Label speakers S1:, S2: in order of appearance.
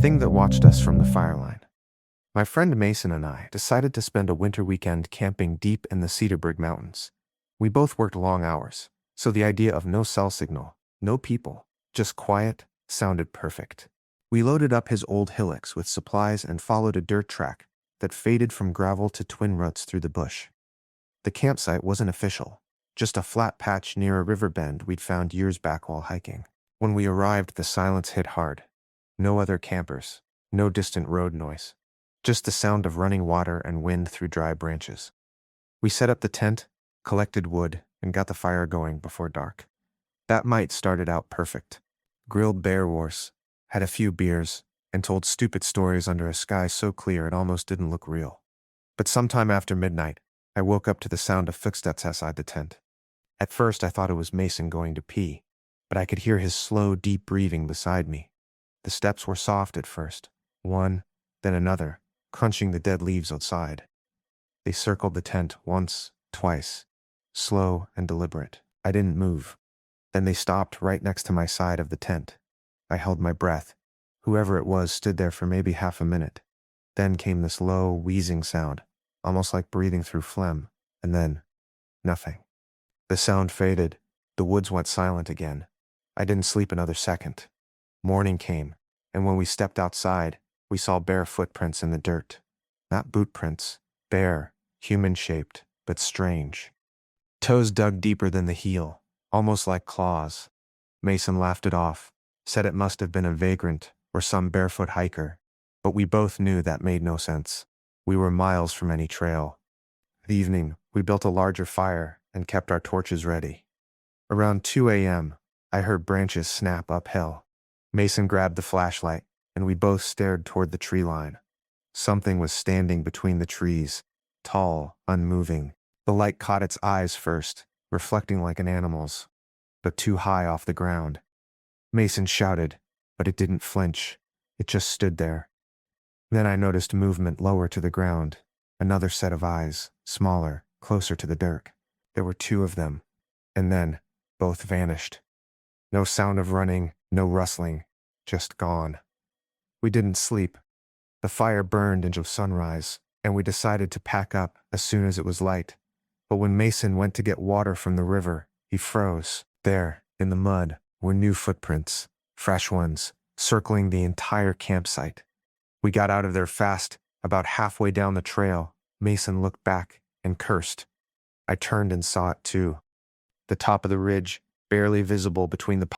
S1: thing that watched us from the fire line. My friend Mason and I decided to spend a winter weekend camping deep in the Cedarburg Mountains. We both worked long hours, so the idea of no cell signal, no people, just quiet, sounded perfect. We loaded up his old Hilux with supplies and followed a dirt track that faded from gravel to twin ruts through the bush. The campsite wasn't official, just a flat patch near a river bend we'd found years back while hiking. When we arrived, the silence hit hard. No other campers, no distant road noise, just the sound of running water and wind through dry branches. We set up the tent, collected wood, and got the fire going before dark. That night started out perfect. Grilled bear wars, had a few beers, and told stupid stories under a sky so clear it almost didn't look real. But sometime after midnight, I woke up to the sound of footsteps outside the tent. At first I thought it was Mason going to pee, but I could hear his slow, deep breathing beside me. The steps were soft at first, one, then another, crunching the dead leaves outside. They circled the tent once, twice, slow and deliberate. I didn't move. Then they stopped right next to my side of the tent. I held my breath. Whoever it was stood there for maybe half a minute. Then came this low, wheezing sound, almost like breathing through phlegm, and then nothing. The sound faded. The woods went silent again. I didn't sleep another second. Morning came, and when we stepped outside, we saw bare footprints in the dirt. Not boot prints, bare, human-shaped, but strange. Toes dug deeper than the heel, almost like claws. Mason laughed it off, said it must have been a vagrant or some barefoot hiker, but we both knew that made no sense. We were miles from any trail. That evening, we built a larger fire and kept our torches ready. Around 2 a.m., I heard branches snap uphill. Mason grabbed the flashlight, and we both stared toward the tree line. Something was standing between the trees, tall, unmoving. The light caught its eyes first, reflecting like an animal's, but too high off the ground. Mason shouted, but it didn't flinch. It just stood there. Then I noticed movement lower to the ground, another set of eyes, smaller, closer to the dirt. There were two of them, and then both vanished. No sound of running, no rustling, just gone. We didn't sleep. The fire burned into sunrise, and we decided to pack up as soon as it was light. But when Mason went to get water from the river, he froze. There, in the mud, were new footprints, fresh ones, circling the entire campsite. We got out of there fast. About halfway down the trail, Mason looked back and cursed. I turned and saw it too. The top of the ridge, barely visible between the